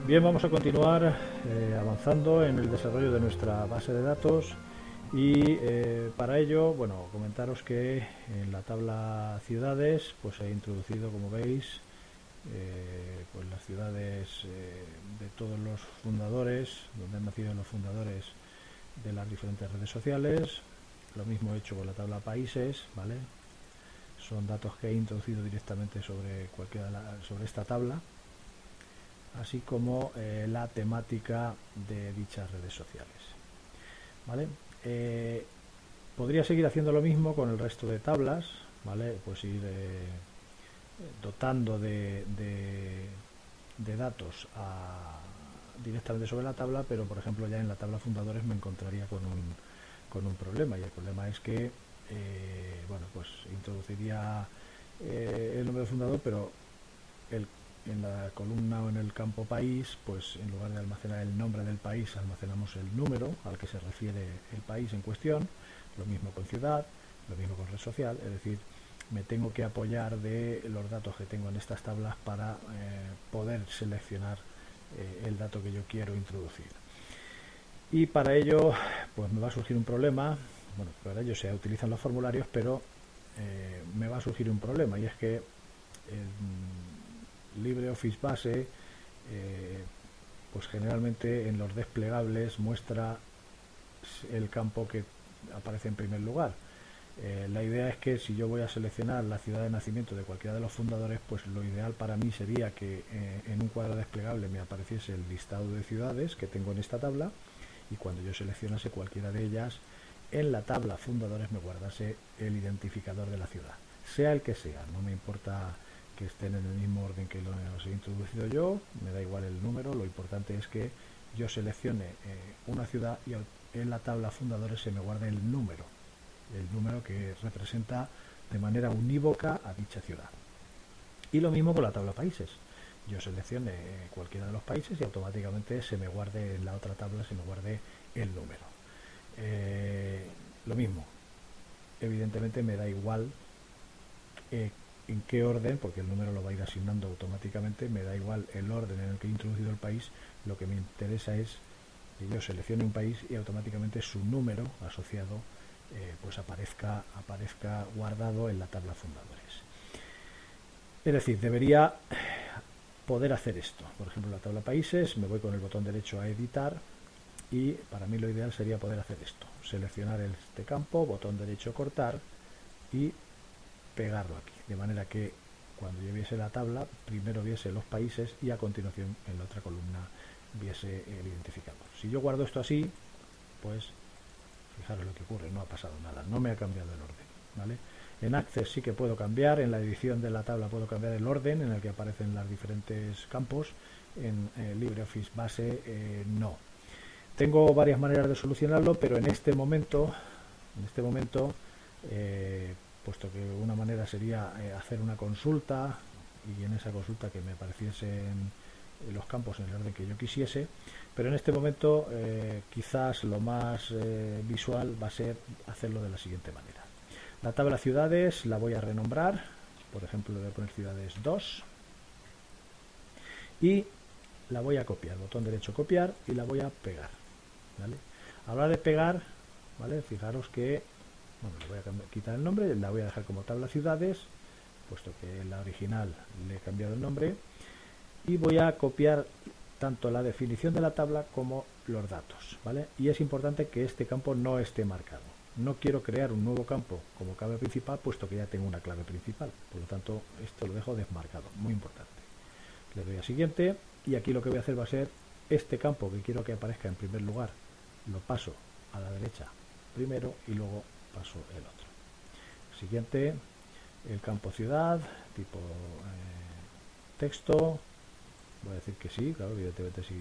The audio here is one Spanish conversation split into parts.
Bien, vamos a continuar avanzando en el desarrollo de nuestra base de datos y para ello, bueno, comentaros que en la tabla ciudades pues he introducido, como veis, pues las ciudades de todos los fundadores, donde han nacido los fundadores de las diferentes redes sociales. Lo mismo he hecho con la tabla países, ¿vale? Son datos que he introducido directamente sobre sobre esta tabla, así como la temática de dichas redes sociales, ¿vale? Podría seguir haciendo lo mismo con el resto de tablas, ¿vale? Pues ir dotando de datos directamente sobre la tabla, pero por ejemplo ya en la tabla fundadores me encontraría con un problema, y el problema es que bueno, pues introduciría el nombre del fundador, pero en la columna o en el campo país, pues en lugar de almacenar el nombre del país, almacenamos el número al que se refiere el país en cuestión. Lo mismo con ciudad, lo mismo con red social, es decir, me tengo que apoyar de los datos que tengo en estas tablas para poder seleccionar el dato que yo quiero introducir. Y para ello, pues me va a surgir un problema. Bueno, para ello se utilizan los formularios, pero me va a surgir un problema, y es que LibreOffice Base pues generalmente en los desplegables muestra el campo que aparece en primer lugar. La idea es que si yo voy a seleccionar la ciudad de nacimiento de cualquiera de los fundadores, pues lo ideal para mí sería que en un cuadro desplegable me apareciese el listado de ciudades que tengo en esta tabla, y cuando yo seleccionase cualquiera de ellas, en la tabla fundadores me guardase el identificador de la ciudad, sea el que sea. No me importa que estén en el mismo orden que los he introducido yo, me da igual el número, lo importante es que yo seleccione una ciudad y en la tabla fundadores se me guarde el número que representa de manera unívoca a dicha ciudad. Y lo mismo con la tabla países. Yo seleccione cualquiera de los países y automáticamente se me guarde en la otra tabla, se me guarde el número. Lo mismo, evidentemente me da igual en qué orden, porque el número lo va a ir asignando automáticamente, me da igual el orden en el que he introducido el país. Lo que me interesa es que yo seleccione un país y automáticamente su número asociado pues aparezca guardado en la tabla fundadores. Es decir, debería poder hacer esto. Por ejemplo, en la tabla países me voy con el botón derecho a editar, y para mí lo ideal sería poder hacer esto: seleccionar este campo, botón derecho cortar y pegarlo aquí, de manera que cuando yo viese la tabla, primero viese los países y a continuación en la otra columna viese el identificador. Si yo guardo esto así, pues fijaros lo que ocurre, no ha pasado nada, no me ha cambiado el orden, ¿vale? En Access sí que puedo cambiar, en la edición de la tabla puedo cambiar el orden en el que aparecen los diferentes campos. En LibreOffice Base no. Tengo varias maneras de solucionarlo, pero en este momento, puesto que una manera sería hacer una consulta, y en esa consulta que me apareciesen los campos en el orden que yo quisiese, pero en este momento quizás lo más visual va a ser hacerlo de la siguiente manera. La tabla ciudades la voy a renombrar, por ejemplo le voy a poner ciudades 2, y la voy a copiar, botón derecho copiar, y la voy a pegar, ¿vale? A la hora de pegar, ¿vale? Fijaros que, bueno, le voy a quitar el nombre, la voy a dejar como tabla ciudades, puesto que en la original le he cambiado el nombre, y voy a copiar tanto la definición de la tabla como los datos, ¿vale? Y es importante que este campo no esté marcado. No quiero crear un nuevo campo como clave principal, puesto que ya tengo una clave principal. Por lo tanto, esto lo dejo desmarcado, muy importante. Le doy a siguiente, y aquí lo que voy a hacer va a ser este campo que quiero que aparezca en primer lugar, lo paso a la derecha primero y luego paso el otro. Siguiente, el campo ciudad, tipo texto. Voy a decir que sí, claro, evidentemente si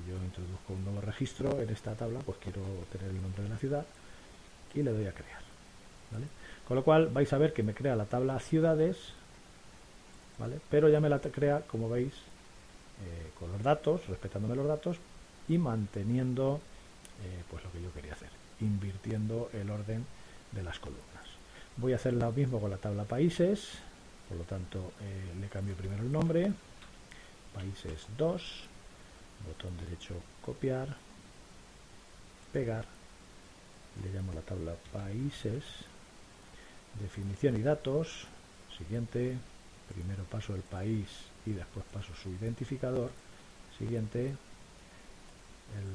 yo introduzco un nuevo registro en esta tabla, pues quiero tener el nombre de la ciudad, y le doy a crear, ¿vale? Con lo cual vais a ver que me crea la tabla ciudades, ¿vale? Pero ya me la crea, como veis, con los datos, respetándome los datos y manteniendo pues lo que yo quería hacer, invirtiendo el orden de las columnas. Voy a hacer lo mismo con la tabla países, por lo tanto le cambio primero el nombre, países 2, botón derecho copiar, pegar, le llamo a la tabla países, definición y datos, siguiente, primero paso el país y después paso su identificador, siguiente,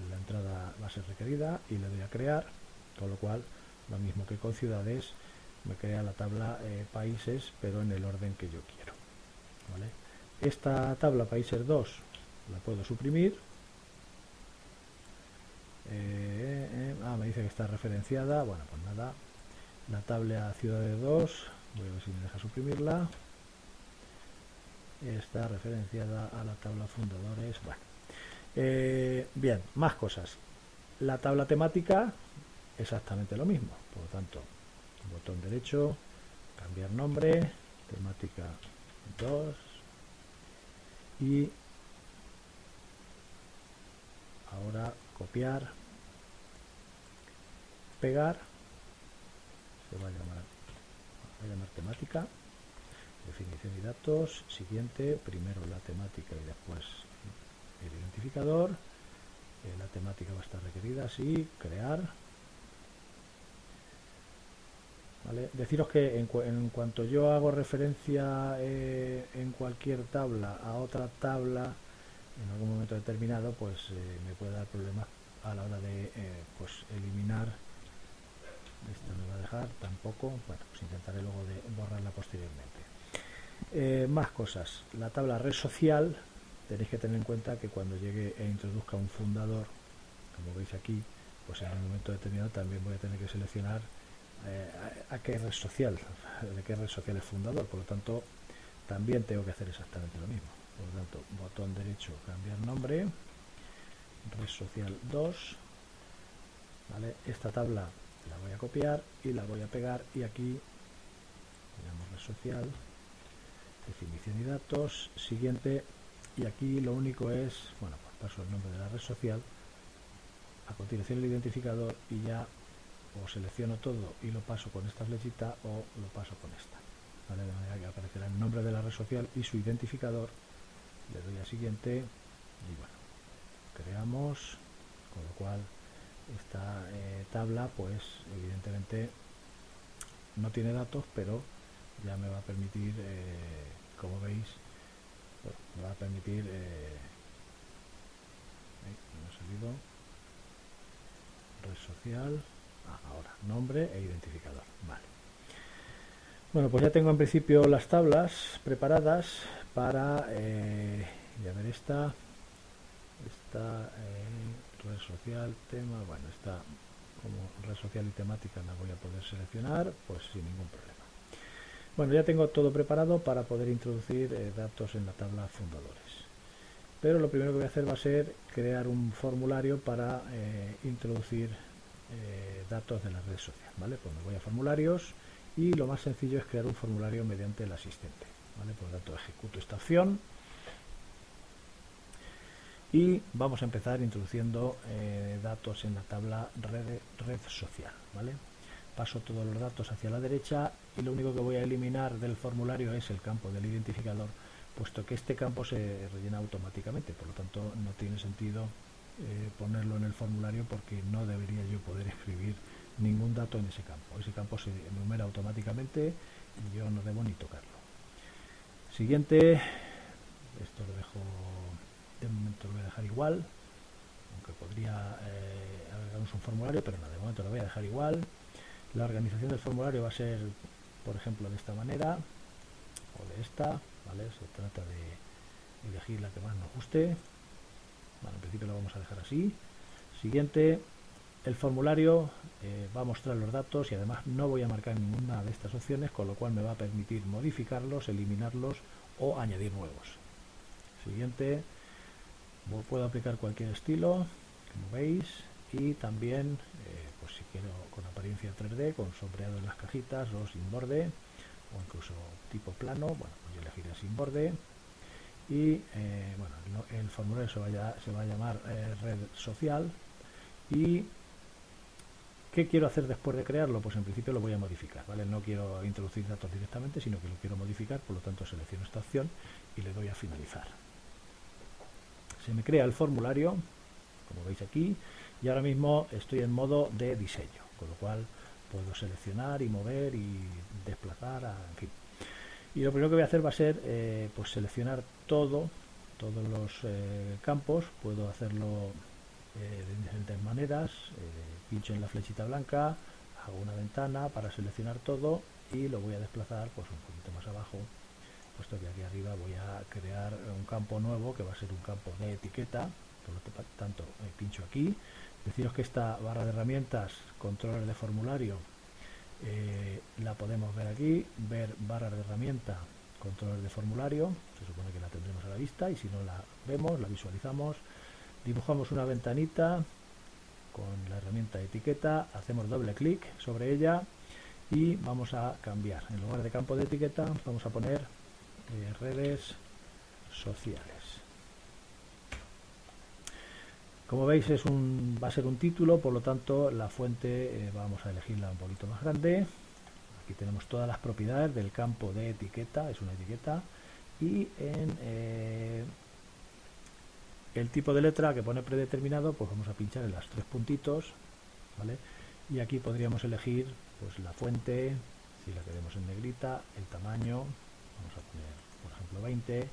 la entrada va a ser requerida y le doy a crear, con lo cual lo mismo que con ciudades me crea la tabla países, pero en el orden que yo quiero, ¿vale? Esta tabla países 2 la puedo suprimir. Me dice que está referenciada. Bueno, pues nada, la tabla ciudades 2, voy a ver si me deja suprimirla, está referenciada a la tabla fundadores. Bueno, bien, más cosas. La tabla temática, exactamente lo mismo, por lo tanto, botón derecho, cambiar nombre, temática 2, y ahora copiar, pegar, se va a llamar temática, definición y datos, siguiente, primero la temática y después el identificador, la temática va a estar requerida, sí, crear. ¿Vale? Deciros que en cuanto yo hago referencia en cualquier tabla a otra tabla en algún momento determinado, pues me puede dar problemas a la hora de pues eliminar. Esto no va a dejar tampoco. Bueno, pues intentaré luego de borrarla posteriormente. Más cosas. La tabla red social, tenéis que tener en cuenta que cuando llegue e introduzca un fundador, como veis aquí, pues en un momento determinado también voy a tener que seleccionar a qué red social, de qué red social es fundador. Por lo tanto, también tengo que hacer exactamente lo mismo. Por lo tanto, botón derecho, cambiar nombre, red social 2, ¿vale? Esta tabla la voy a copiar y la voy a pegar, y aquí llamo red social, definición y datos, siguiente, y aquí lo único es, bueno, pues paso el nombre de la red social, a continuación el identificador, y ya o selecciono todo y lo paso con esta flechita o lo paso con esta, ¿vale? De manera que aparecerá el nombre de la red social y su identificador. Le doy a siguiente y bueno, creamos, con lo cual esta tabla pues evidentemente no tiene datos, pero ya me va a permitir, como veis, bueno, me va a permitir me ha salido red social. Ahora, nombre e identificador. Vale. Bueno, pues ya tengo en principio las tablas preparadas para, ya ver esta red social, tema, bueno, esta como red social y temática la voy a poder seleccionar, pues sin ningún problema. Bueno, ya tengo todo preparado para poder introducir datos en la tabla fundadores. Pero lo primero que voy a hacer va a ser crear un formulario para introducir datos de la red social, ¿vale? Pues me voy a formularios y lo más sencillo es crear un formulario mediante el asistente, ¿vale? Por lo tanto, ejecuto esta opción y vamos a empezar introduciendo datos en la tabla red social, ¿vale? Paso todos los datos hacia la derecha y lo único que voy a eliminar del formulario es el campo del identificador, puesto que este campo se rellena automáticamente, por lo tanto no tiene sentido ponerlo en el formulario, porque no debería yo poder escribir ningún dato en ese campo. Ese campo se enumera automáticamente y yo no debo ni tocarlo. Siguiente, esto lo dejo, de momento lo voy a dejar igual, aunque podría agregarnos un formulario, pero no, de momento lo voy a dejar igual. La organización del formulario va a ser, por ejemplo, de esta manera o de esta, ¿vale? Se trata de elegir la que más nos guste. Bueno, en principio lo vamos a dejar así. Siguiente, el formulario va a mostrar los datos y además no voy a marcar ninguna de estas opciones, con lo cual me va a permitir modificarlos, eliminarlos o añadir nuevos. Siguiente, puedo aplicar cualquier estilo, como veis, y también, pues si quiero con apariencia 3D, con sombreado en las cajitas o sin borde, o incluso tipo plano, bueno, pues yo elegiré sin borde. Y bueno, el formulario se va a llamar red social. ¿Y qué quiero hacer después de crearlo? Pues en principio lo voy a modificar, ¿vale? No quiero introducir datos directamente, sino que lo quiero modificar, por lo tanto selecciono esta opción y le doy a finalizar. Se me crea el formulario, como veis aquí, y ahora mismo estoy en modo de diseño, con lo cual puedo seleccionar y mover y desplazar, en fin. Y lo primero que voy a hacer va a ser pues seleccionar todos los campos. Puedo hacerlo de diferentes maneras. Pincho en la flechita blanca, hago una ventana para seleccionar todo y lo voy a desplazar pues un poquito más abajo, puesto que aquí arriba voy a crear un campo nuevo que va a ser un campo de etiqueta. Por lo tanto, pincho aquí. Deciros que esta barra de herramientas, controles de formulario, la podemos ver aquí, ver barras de herramienta, controles de formulario, se supone que la tendremos a la vista, y si no la vemos, la visualizamos, dibujamos una ventanita con la herramienta de etiqueta, hacemos doble clic sobre ella y vamos a cambiar. En lugar de campo de etiqueta vamos a poner redes sociales. Como veis va a ser un título, por lo tanto la fuente vamos a elegirla un poquito más grande. Aquí tenemos todas las propiedades del campo de etiqueta, es una etiqueta, y en el tipo de letra que pone predeterminado, pues vamos a pinchar en los tres puntitos, ¿vale? Y aquí podríamos elegir pues la fuente, si la queremos en negrita, el tamaño, vamos a poner por ejemplo 20,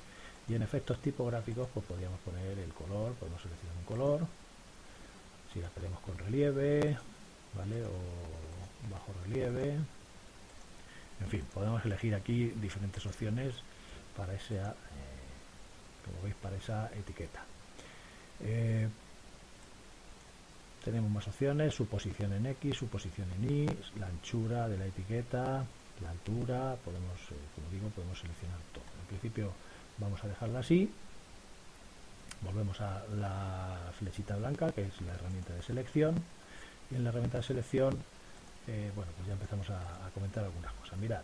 y en efectos tipográficos pues podríamos poner el color, podemos seleccionar un color, si la queremos con relieve, ¿vale? O bajo relieve, en fin, podemos elegir aquí diferentes opciones para esa, como veis, para esa etiqueta. Tenemos más opciones, su posición en X, su posición en Y, la anchura de la etiqueta, la altura, podemos, como digo, podemos seleccionar todo. En principio vamos a dejarla así, volvemos a la flechita blanca, que es la herramienta de selección, y en la herramienta de selección, bueno, pues ya empezamos a comentar algunas cosas. Mirad,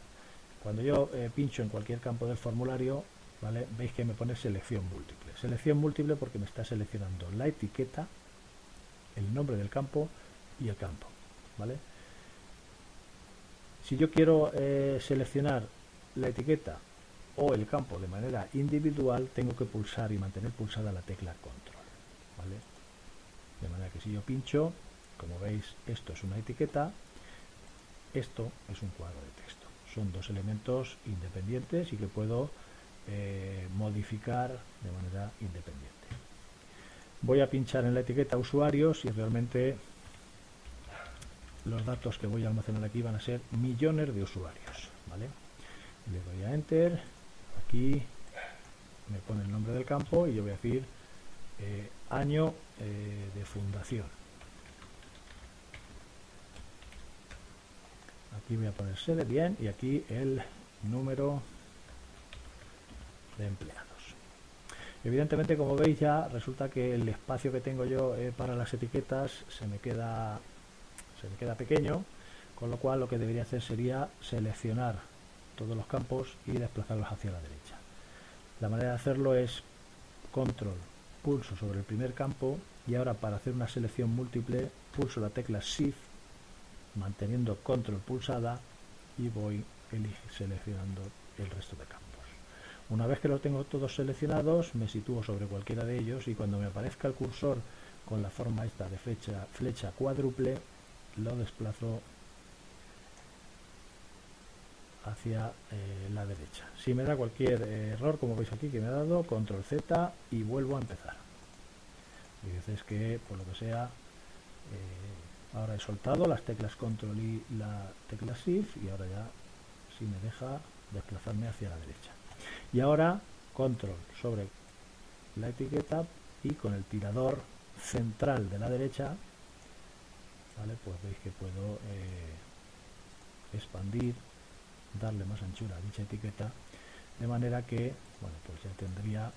cuando yo pincho en cualquier campo del formulario, ¿vale? Veis que me pone selección múltiple. Selección múltiple porque me está seleccionando la etiqueta, el nombre del campo y el campo, ¿vale? Si yo quiero seleccionar la etiqueta o el campo de manera individual, tengo que pulsar y mantener pulsada la tecla control, ¿vale? De manera que si yo pincho, como veis, esto es una etiqueta, esto es un cuadro de texto. Son dos elementos independientes y que puedo modificar de manera independiente. Voy a pinchar en la etiqueta usuarios y realmente los datos que voy a almacenar aquí van a ser millones de usuarios, ¿vale? Le doy a Enter, aquí me pone el nombre del campo y yo voy a decir año de fundación. Aquí voy a poner sede, bien, y aquí el número de empleados. Evidentemente, como veis, ya resulta que el espacio que tengo yo para las etiquetas se me queda pequeño, con lo cual lo que debería hacer sería seleccionar todos los campos y desplazarlos hacia la derecha. La manera de hacerlo es control, pulso sobre el primer campo, y ahora para hacer una selección múltiple pulso la tecla Shift manteniendo control pulsada y voy seleccionando el resto de campos. Una vez que los tengo todos seleccionados, me sitúo sobre cualquiera de ellos y cuando me aparezca el cursor con la forma esta de flecha cuádruple, lo desplazo hacia la derecha. Si me da cualquier error, como veis aquí que me ha dado, control Z y vuelvo a empezar. Y veces que, por lo que sea, ahora he soltado las teclas control y la tecla shift y ahora ya sí me deja desplazarme hacia la derecha. Y ahora control sobre la etiqueta y con el tirador central de la derecha, ¿vale? Pues veis que puedo expandir, darle más anchura a dicha etiqueta, de manera que, bueno, pues ya tendría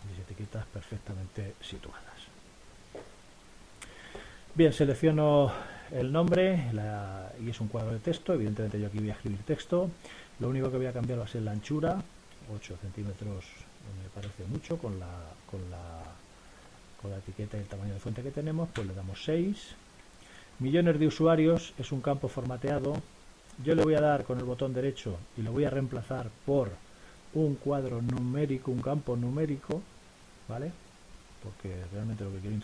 mis etiquetas perfectamente situadas. Bien, selecciono el nombre y es un cuadro de texto. Evidentemente yo aquí voy a escribir texto. Lo único que voy a cambiar va a ser la anchura. 8 centímetros me parece mucho con la etiqueta y el tamaño de fuente que tenemos. Pues le damos 6. Millones de usuarios es un campo formateado. Yo le voy a dar con el botón derecho y lo voy a reemplazar por un cuadro numérico, un campo numérico, ¿vale? Porque realmente lo que quiero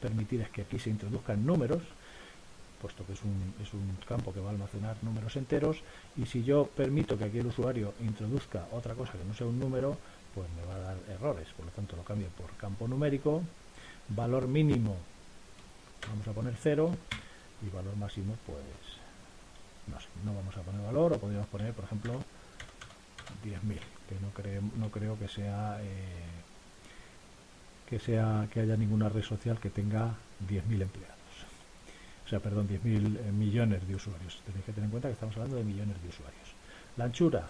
permitir es que aquí se introduzcan números, puesto que es un campo que va a almacenar números enteros, y si yo permito que aquí el usuario introduzca otra cosa que no sea un número, pues me va a dar errores. Por lo tanto lo cambio por campo numérico, valor mínimo vamos a poner 0 y valor máximo pues no sé, no vamos a poner valor, o podríamos poner por ejemplo 10.000, que no creo que haya ninguna red social que tenga 10.000 empleados. O sea, perdón, 10.000 millones de usuarios. Tenéis que tener en cuenta que estamos hablando de millones de usuarios. La anchura,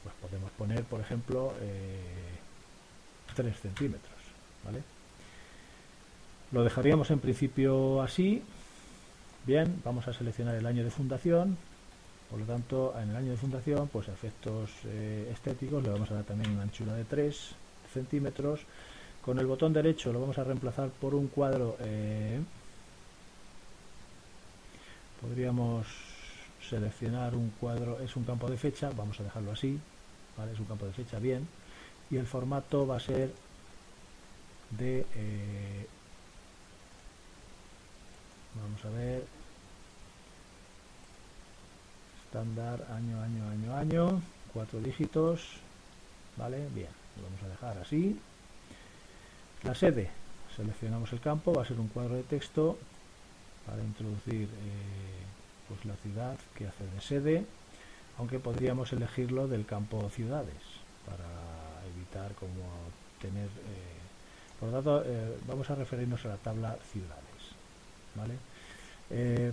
pues podemos poner, por ejemplo, 3 centímetros, ¿vale? Lo dejaríamos en principio así. Bien, vamos a seleccionar el año de fundación. Por lo tanto, en el año de fundación, pues a efectos estéticos, le vamos a dar también una anchura de 3 centímetros. Con el botón derecho lo vamos a reemplazar por un cuadro. Podríamos seleccionar un cuadro, es un campo de fecha, vamos a dejarlo así, ¿vale? Es un campo de fecha, bien. Y el formato va a ser de... vamos a ver... estándar, año, 4 dígitos, ¿vale? Bien, lo vamos a dejar así. La sede, seleccionamos el campo, va a ser un cuadro de texto para introducir pues la ciudad que hace de sede, aunque podríamos elegirlo del campo ciudades para evitar como tener por lo tanto vamos a referirnos a la tabla ciudades, ¿vale?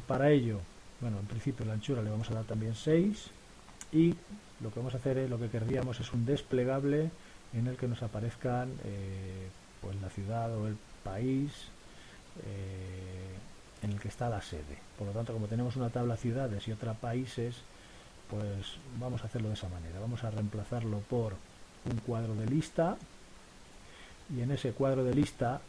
Para ello, bueno, en principio la anchura le vamos a dar también 6 y lo que vamos a hacer es, lo que querríamos es un desplegable en el que nos aparezcan pues la ciudad o el país en el que está la sede. Por lo tanto, como tenemos una tabla ciudades y otra países, pues vamos a hacerlo de esa manera. Vamos a reemplazarlo por un cuadro de lista, y en ese cuadro de lista,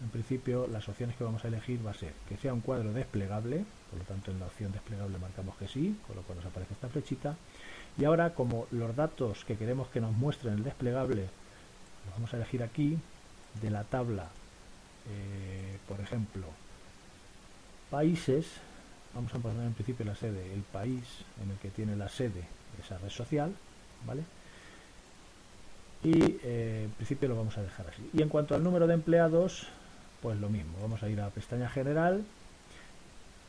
en principio, las opciones que vamos a elegir va a ser que sea un cuadro desplegable. Por lo tanto, en la opción desplegable marcamos que sí, con lo cual nos aparece esta flechita. Y ahora, como los datos que queremos que nos muestren el desplegable los vamos a elegir aquí, de la tabla, por ejemplo, países, vamos a poner en principio la sede, el país en el que tiene la sede esa red social, ¿vale? Y en principio lo vamos a dejar así. Y en cuanto al número de empleados, pues lo mismo, vamos a ir a la pestaña general,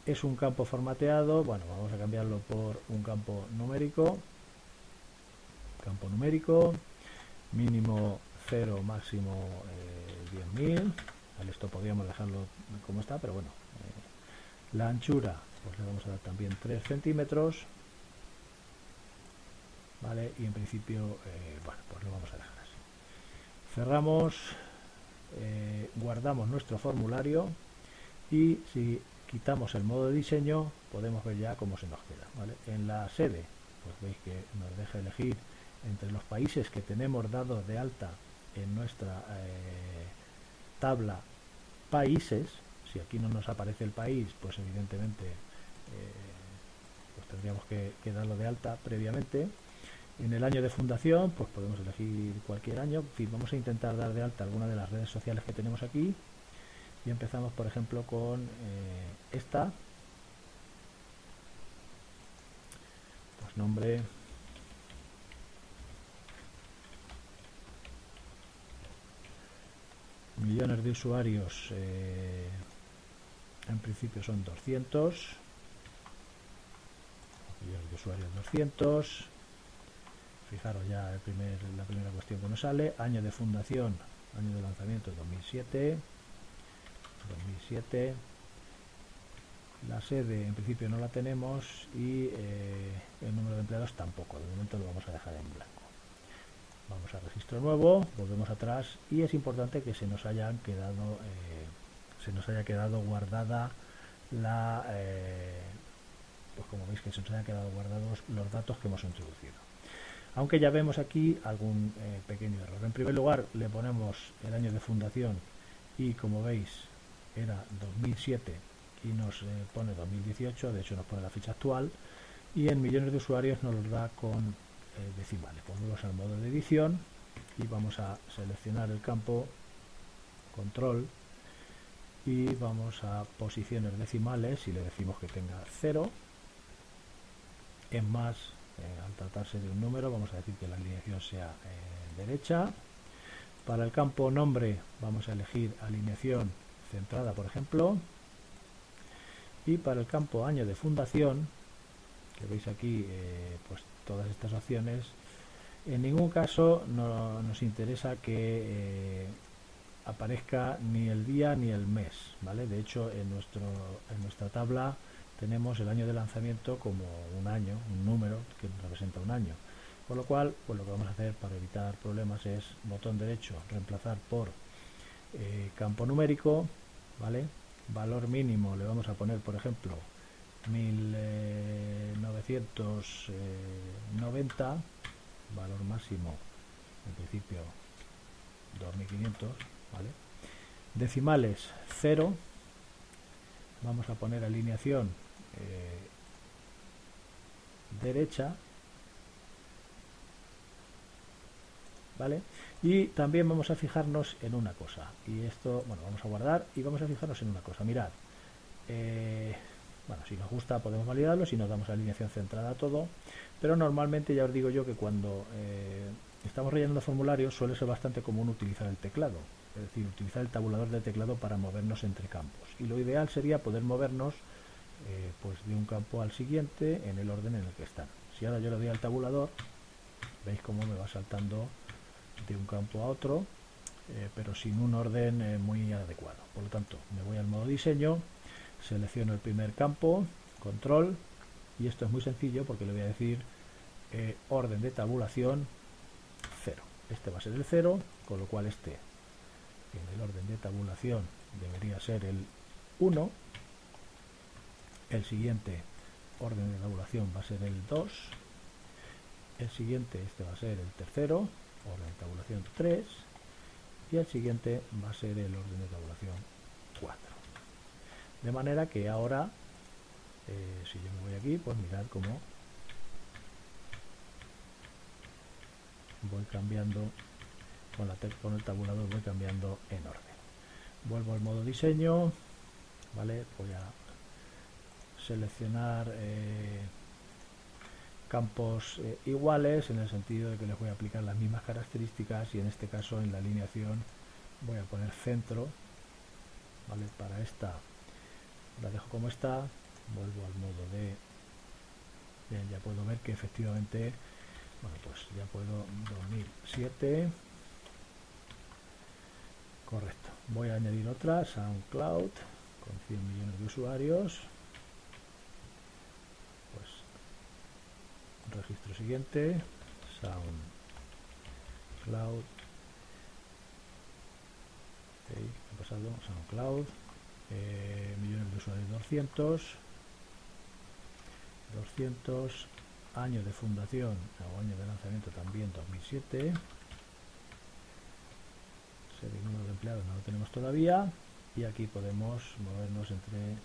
es un campo formateado, bueno, vamos a cambiarlo por un campo numérico, mínimo 0, máximo 10.000, vale, esto podríamos dejarlo como está, pero bueno, la anchura, pues le vamos a dar también 3 centímetros, ¿vale? Y en principio, bueno, pues lo vamos a dejar así. Cerramos, guardamos nuestro formulario y si quitamos el modo de diseño podemos ver ya cómo se nos queda, ¿vale? En la sede, pues veis que nos deja elegir entre los países que tenemos dados de alta en nuestra tabla países. Si aquí no nos aparece el país, pues evidentemente pues tendríamos que darlo de alta previamente. En el año de fundación, pues podemos elegir cualquier año. En fin, vamos a intentar dar de alta alguna de las redes sociales que tenemos aquí. Y empezamos, por ejemplo, con esta. Pues nombre. Millones de usuarios. En principio son 200. Millones de usuarios 200. Fijaros ya la primera cuestión que nos sale. Año de fundación, año de lanzamiento 2007. La sede en principio no la tenemos y el número de empleados tampoco. De momento lo vamos a dejar en blanco. Vamos a registro nuevo, volvemos atrás y es importante que se nos haya quedado guardada la pues como veis que se nos hayan quedado guardados los datos que hemos introducido. Aunque ya vemos aquí algún pequeño error. En primer lugar le ponemos el año de fundación y como veis era 2007 y nos pone 2018, de hecho nos pone la fecha actual, y en millones de usuarios nos lo da con decimales. Volvemos al modo de edición y vamos a seleccionar el campo, control, y vamos a posiciones decimales y le decimos que tenga 0. Es más, al tratarse de un número vamos a decir que la alineación sea derecha. Para el campo nombre vamos a elegir alineación centrada, por ejemplo, y para el campo año de fundación, que veis aquí pues todas estas opciones, en ningún caso nos interesa que aparezca ni el día ni el mes, ¿vale? De hecho, en nuestra tabla tenemos el año de lanzamiento como un año, un número que representa un año. Con lo cual, pues lo que vamos a hacer para evitar problemas es botón derecho, reemplazar por campo numérico, ¿vale? Valor mínimo le vamos a poner, por ejemplo, 1990, valor máximo, en principio 2500, ¿vale? Decimales 0, vamos a poner alineación derecha, ¿vale? Y también vamos a fijarnos en una cosa, y esto, bueno, vamos a guardar y vamos a fijarnos en una cosa. Mirad, bueno, si nos gusta podemos validarlo, si nos damos alineación centrada a todo, pero normalmente ya os digo yo que cuando estamos rellenando formularios suele ser bastante común utilizar el teclado, es decir, utilizar el tabulador de teclado para movernos entre campos, y lo ideal sería poder movernos pues de un campo al siguiente en el orden en el que están. Si ahora yo le doy al tabulador, veis cómo me va saltando de un campo a otro, pero sin un orden muy adecuado. Por lo tanto, me voy al modo diseño, selecciono el primer campo, control, y esto es muy sencillo porque le voy a decir orden de tabulación 0. Este va a ser el 0, con lo cual este en el orden de tabulación debería ser el 1. El siguiente orden de tabulación va a ser el 2. El siguiente, este va a ser el tercero, orden de tabulación 3. Y el siguiente va a ser el orden de tabulación 4. De manera que ahora, si yo me voy aquí, pues mirad cómo voy cambiando con el tabulador, voy cambiando en orden. Vuelvo al modo diseño, ¿vale? Voy a seleccionar campos iguales, en el sentido de que les voy a aplicar las mismas características, y en este caso en la alineación voy a poner centro, ¿vale? Para esta la dejo como está, vuelvo al modo de... Bien, ya puedo ver que efectivamente, bueno, pues ya puedo 2007, correcto. Voy a añadir otra, SoundCloud, con 100 millones de usuarios, pues registro siguiente, SoundCloud, ¿qué ha pasado? SoundCloud, millones de usuarios 200, año de fundación o año de lanzamiento también 2007, serie número de empleados no lo tenemos todavía, y aquí podemos movernos entre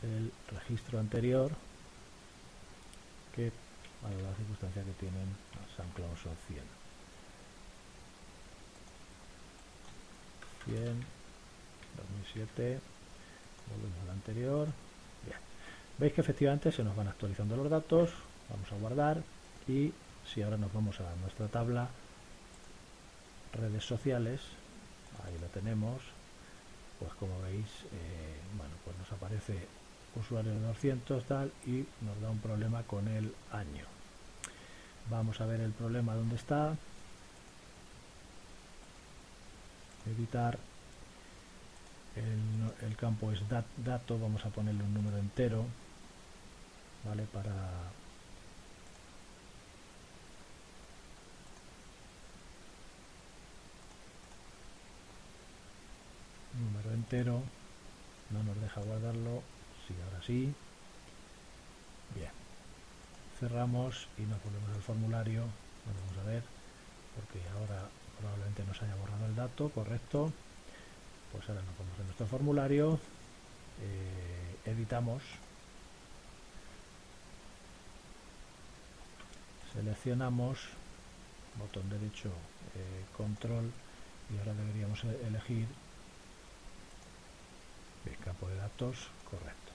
el registro anterior, que a la circunstancia que tienen SoundCloud son 100, 2007, volvemos al anterior. Bien, veis que efectivamente se nos van actualizando los datos. Vamos a guardar, y si ahora nos vamos a nuestra tabla redes sociales, ahí la tenemos, pues como veis, bueno, pues nos aparece usuario de 200 tal, y nos da un problema con el año. Vamos a ver el problema dónde está. Editar, el campo es dato, vamos a ponerle un número entero, ¿vale? Para número entero, no nos deja guardarlo, sí, ahora sí. Bien, cerramos y nos volvemos al formulario. Bueno, vamos a ver, porque ahora probablemente nos haya borrado el dato, correcto. Pues ahora nos vamos a nuestro formulario, editamos, seleccionamos, botón derecho, control, y ahora deberíamos elegir el campo de datos, correcto.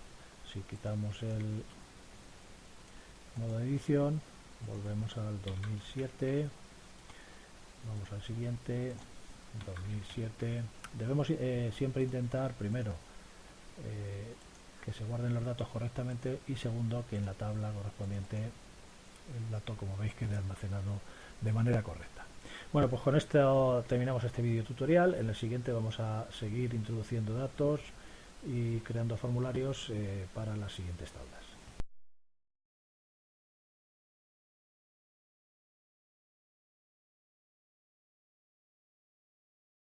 Si quitamos el modo de edición, volvemos al 2007, vamos al siguiente, 2007. Debemos siempre intentar, primero, que se guarden los datos correctamente, y segundo, que en la tabla correspondiente el dato, como veis, quede almacenado de manera correcta. Bueno, pues con esto terminamos este vídeo tutorial. En el siguiente vamos a seguir introduciendo datos y creando formularios para las siguientes tablas.